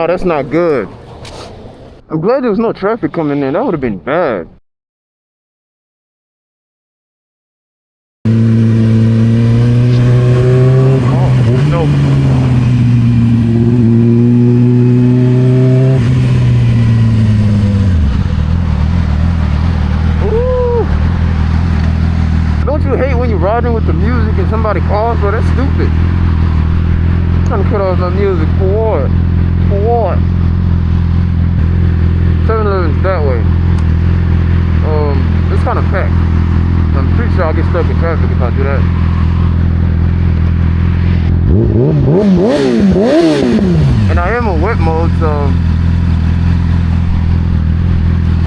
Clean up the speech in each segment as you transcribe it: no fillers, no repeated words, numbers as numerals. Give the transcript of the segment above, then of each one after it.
no, that's not good. I'm glad there was no traffic coming in. That would have been bad. Oh, no. Ooh. Don't you hate when you're riding with the music and somebody calls? Bro, that's stupid. I'm trying to cut off my music. For what? For what? 7-Eleven's that way. It's kind of packed. I'm pretty sure I'll get stuck in traffic if I do that. And I am on wet mode, so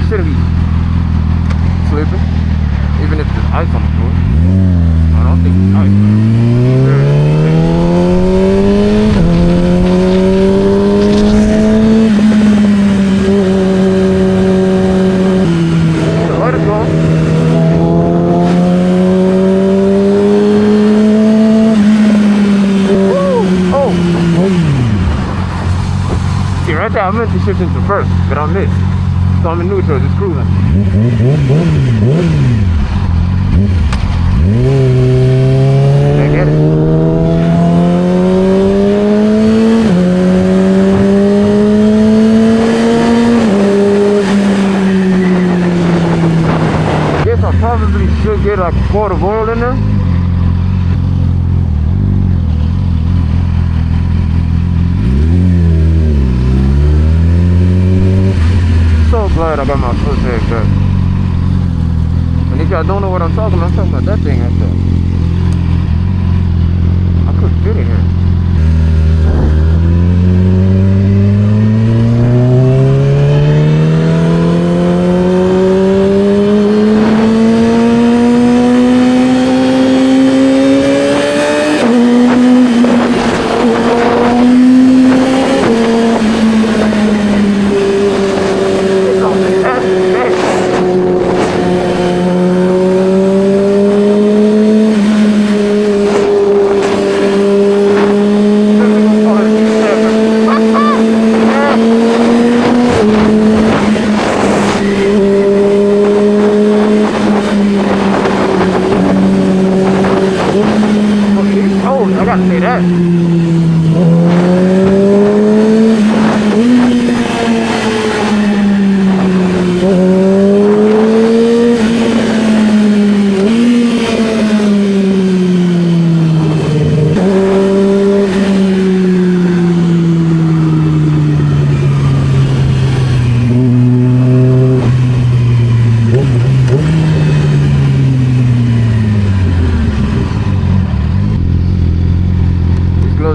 shouldn't be slipping, even if there's ice on the floor. I don't think it's ice. I meant to shift into first, but I missed. So I'm in neutral, just cruising. I get it. Guess I probably should get like a quart of oil in there. So glad I got my foot tag back. And if y'all don't know what I'm talking about that thing right there. I couldn't fit in here.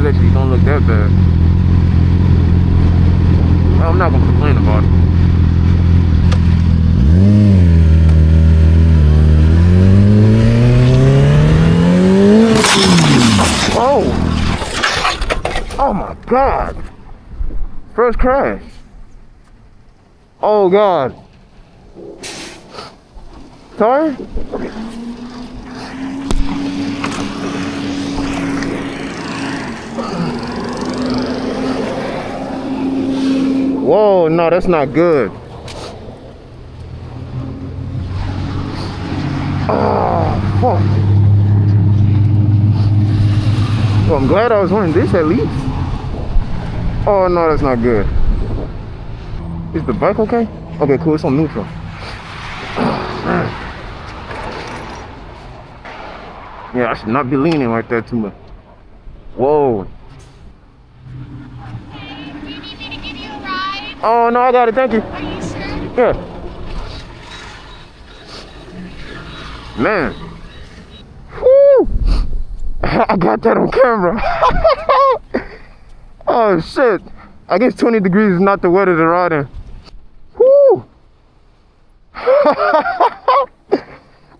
Actually don't look that bad. Well, I'm not gonna complain about it. Oh! Oh my God! First crash. Oh God. Sorry? Whoa, no, that's not good. Oh, fuck. Well, I'm glad I was wearing this at least. Oh, no, that's not good. Is the bike okay? Okay, cool, it's on neutral. Yeah, I should not be leaning like that too much. Whoa. Oh, no, I got it. Thank you. Are you sure? Yeah. Man. Woo. I got that on camera. Oh, shit. I guess 20 degrees is not the weather to ride in. Woo.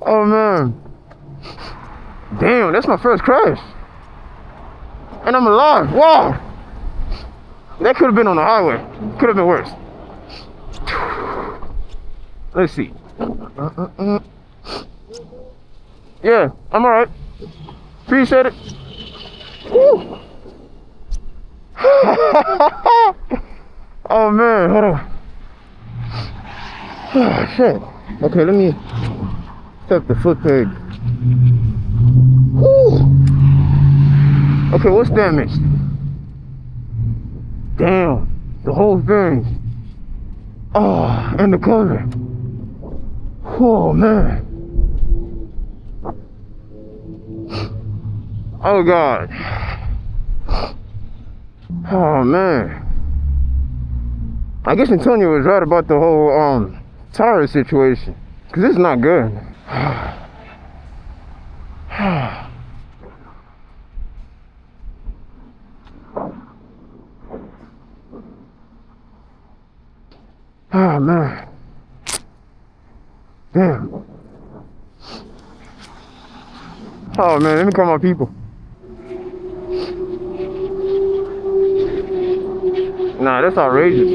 Oh, man. Damn, that's my first crash. And I'm alive. Wow. That could have been on the highway. Could have been worse. Let's see. Yeah, I'm alright. Appreciate it. Woo. Oh man, hold on. Oh shit. Okay, let me step the foot peg. Woo. Okay, what's damaged? Damn, the whole thing. Oh, and the cover. Oh man. Oh god. Oh man. I guess Antonio was right about the whole tire situation, cause it's not good. Oh man. Damn. Oh man, let me call my people. Nah, that's outrageous.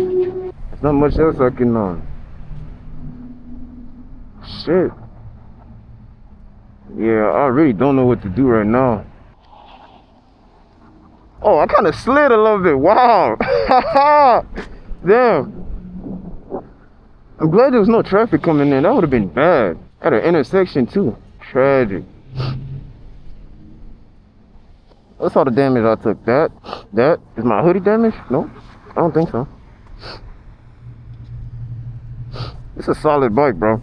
There's not much else I can shit. Yeah, I really don't know what to do right now. Oh, I kind of slid a little bit. Wow. Damn. I'm glad there was no traffic coming in. That would have been bad. At an intersection too. Tragic. What's all the damage I took? That is my hoodie damaged? No, I don't think so. It's a solid bike, bro.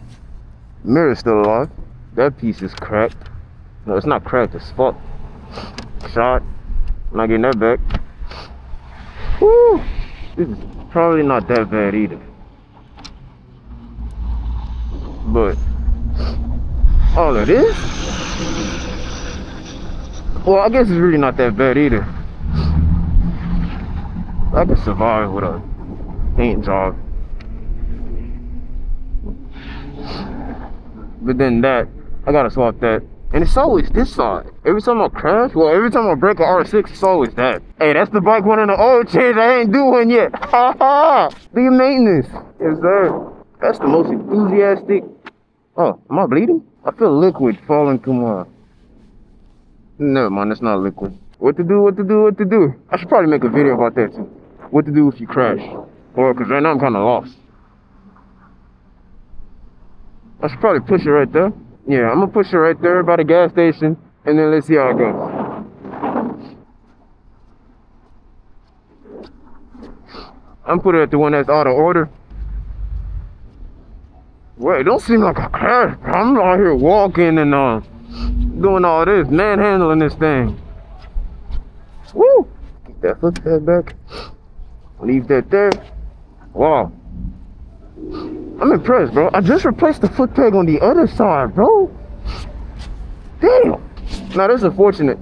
Mirror's still alive. That piece is cracked. No, it's not cracked, it's fucked. Shot. I'm not getting that back. Woo! This is probably not that bad either. But all of this? Well, I guess it's really not that bad either. I can survive with a paint job. But then that, I gotta swap that. And it's always this side. Every time I crash, well, every time I break a R6, it's always that. Hey, that's the bike one in the oil change. I ain't doing yet. Ha ha! Do your maintenance. Yes, sir. That's the most enthusiastic. Oh, am I bleeding? I feel liquid falling through my... Never mind, that's not liquid. What to do? I should probably make a video about that too. What to do if you crash. Or, cause right now I'm kinda lost. I should probably push it right there. Yeah, I'm gonna push it right there by the gas station, and then let's see how it goes. I'm putting it at the one that's out of order. Wait, it don't seem like a crash, bro. I'm out here walking and doing all this, manhandling this thing. Woo! Get that foot pad back. Leave that there. Wow. I'm impressed, bro. I just replaced the foot peg on the other side, bro. Damn. Now, that's unfortunate.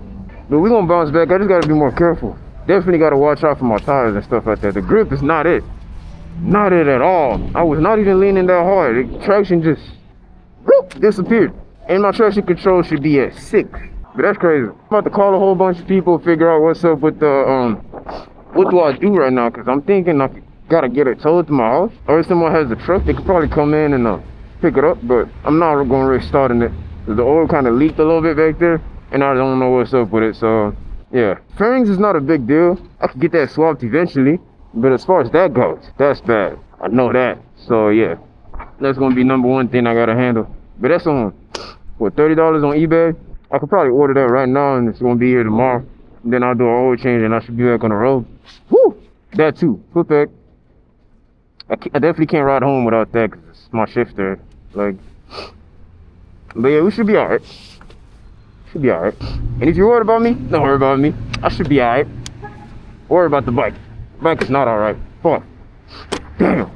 But we're gonna bounce back. I just gotta be more careful. Definitely gotta watch out for my tires and stuff like that. The grip is not it. Not it at all. I was not even leaning that hard. The traction just whoop, disappeared. And my traction control should be at 6. But that's crazy. I'm about to call a whole bunch of people, figure out what's up with the what do I do right now? Cause I'm thinking I gotta get it towed to my house, or if someone has a truck, they could probably come in and pick it up. But I'm not gonna risk starting it. The oil kind of leaked a little bit back there, and I don't know what's up with it. So yeah, fairings is not a big deal. I could get that swapped eventually, but as far as that goes, that's bad. I know that. So yeah, that's gonna be number one thing I gotta handle. But that's on what, $30 on eBay. I could probably order that right now, and it's gonna be here tomorrow. And then I'll do an oil change, and I should be back on the road. Woo! That too. Foot peg. I definitely can't ride home without that, because it's my shifter. Like, but yeah, we should be alright. Should be alright. And if you're worried about me, don't worry about me. I should be alright. Worry about the bike. Bike is not alright. Fuck. Damn.